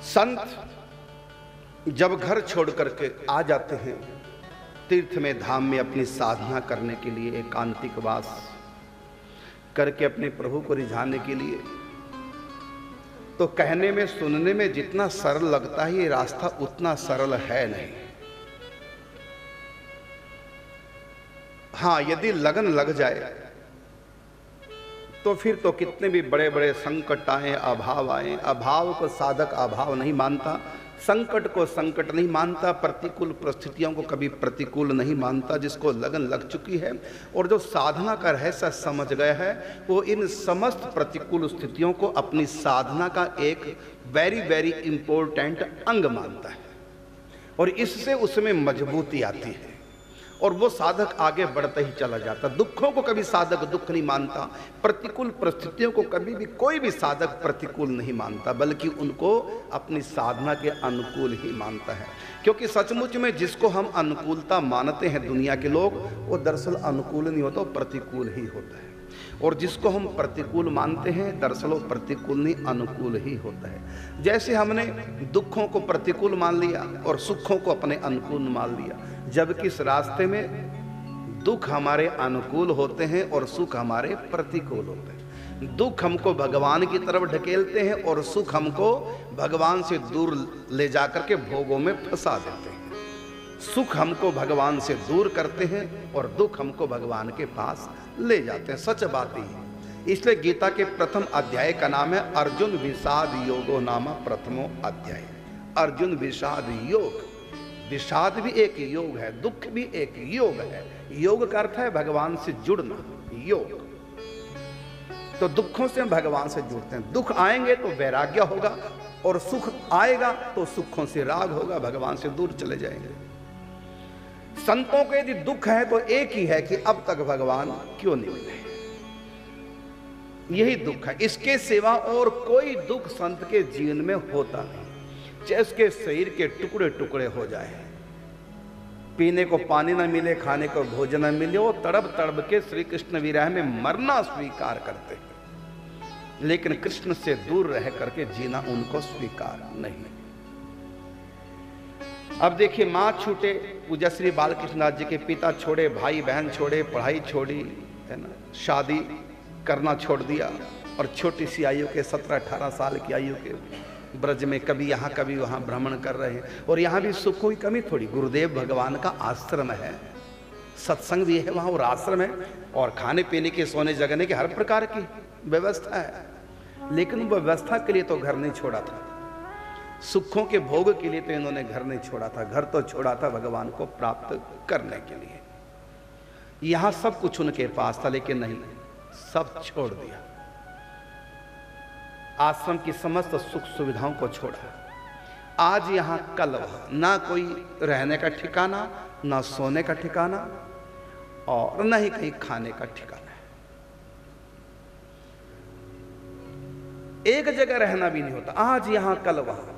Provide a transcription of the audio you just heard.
संत जब घर छोड़ करके आ जाते हैं तीर्थ में, धाम में अपनी साधना करने के लिए, एकांतिक वास करके अपने प्रभु को रिझाने के लिए, तो कहने में सुनने में जितना सरल लगता है ये रास्ता उतना सरल है नहीं। हाँ, यदि लगन लग जाए तो फिर तो कितने भी बड़े बड़े संकट आए, अभाव आए, अभाव को साधक अभाव नहीं मानता, संकट को संकट नहीं मानता, प्रतिकूल परिस्थितियों को कभी प्रतिकूल नहीं मानता। जिसको लगन लग चुकी है और जो साधना का रहस्य समझ गया है, वो इन समस्त प्रतिकूल स्थितियों को अपनी साधना का एक वेरी वेरी इंपॉर्टेंट अंग मानता है और इससे उसमें मजबूती आती है और वो साधक आगे बढ़ता ही चला जाता। दुखों को कभी साधक दुख नहीं मानता, प्रतिकूल परिस्थितियों को कभी भी कोई भी साधक प्रतिकूल नहीं मानता, बल्कि उनको अपनी साधना के अनुकूल ही मानता है। क्योंकि सचमुच में जिसको हम अनुकूलता मानते हैं दुनिया के लोग, वो दरअसल अनुकूल नहीं होता, प्रतिकूल ही होता है। और जिसको हम प्रतिकूल मानते हैं दरअसल वो प्रतिकूल नहीं अनुकूल ही होता है। जैसे हमने दुखों को प्रतिकूल मान लिया और सुखों को अपने अनुकूल मान लिया, जबकि इस रास्ते में दुख हमारे अनुकूल होते हैं और सुख हमारे प्रतिकूल होते हैं। दुख हमको भगवान की तरफ ढकेलते हैं और सुख हमको भगवान से दूर ले जाकर के भोगों में फंसा देते हैं। सुख हमको भगवान से दूर करते हैं और दुख हमको भगवान के पास ले जाते हैं। सच बात ही है। इसलिए गीता के प्रथम अध्याय का नाम है अर्जुन विषाद योगो नामा प्रथमो अध्याय। अर्जुन विषाद योग, विषाद भी एक योग है, दुख भी एक योग है। योग का अर्थ है भगवान से जुड़ना, योग। तो दुखों से हम भगवान से जुड़ते हैं। दुख आएंगे तो वैराग्य होगा और सुख आएगा तो सुखों से राग होगा, भगवान से दूर चले जाएंगे। संतों के यदि दुख है तो एक ही है कि अब तक भगवान क्यों नहीं मिले, यही दुख है। इसके सिवा और कोई दुख संत के जीवन में होता नहीं। चाहे उसके शरीर के टुकड़े टुकड़े हो जाए, पीने को पानी ना मिले, खाने को भोजन न मिले, वो तड़प तड़प के श्री कृष्ण विरह में मरना स्वीकार करते हैं, लेकिन कृष्ण से दूर रह करके जीना उनको स्वीकार नहीं। अब देखिए, माँ छूटे, पूज्य श्री बालकृष्ण दास जी के पिता छोड़े, भाई बहन छोड़े, पढ़ाई छोड़ी, है ना, शादी करना छोड़ दिया और छोटी सी आयु के 17-18 साल की आयु के ब्रज में कभी यहाँ कभी वहाँ भ्रमण कर रहे हैं। और यहाँ भी सुखों की कमी थोड़ी, गुरुदेव भगवान का आश्रम है, सत्संग भी है वहाँ और आश्रम है और खाने पीने के, सोने जगने के हर प्रकार की व्यवस्था है। लेकिन व्यवस्था के लिए तो घर नहीं छोड़ा था, सुखों के भोग के लिए तो इन्होंने घर नहीं छोड़ा था। घर तो छोड़ा था भगवान को प्राप्त करने के लिए। यहाँ सब कुछ उनके पास था, लेकिन नहीं, सब छोड़ दिया। आश्रम की समस्त सुख सुविधाओं को छोड़ा। आज यहाँ कल वहाँ, ना कोई रहने का ठिकाना, ना सोने का ठिकाना और ना ही कहीं खाने का ठिकाना है। एक जगह रहना भी नहीं होता, आज यहाँ कल वहाँ।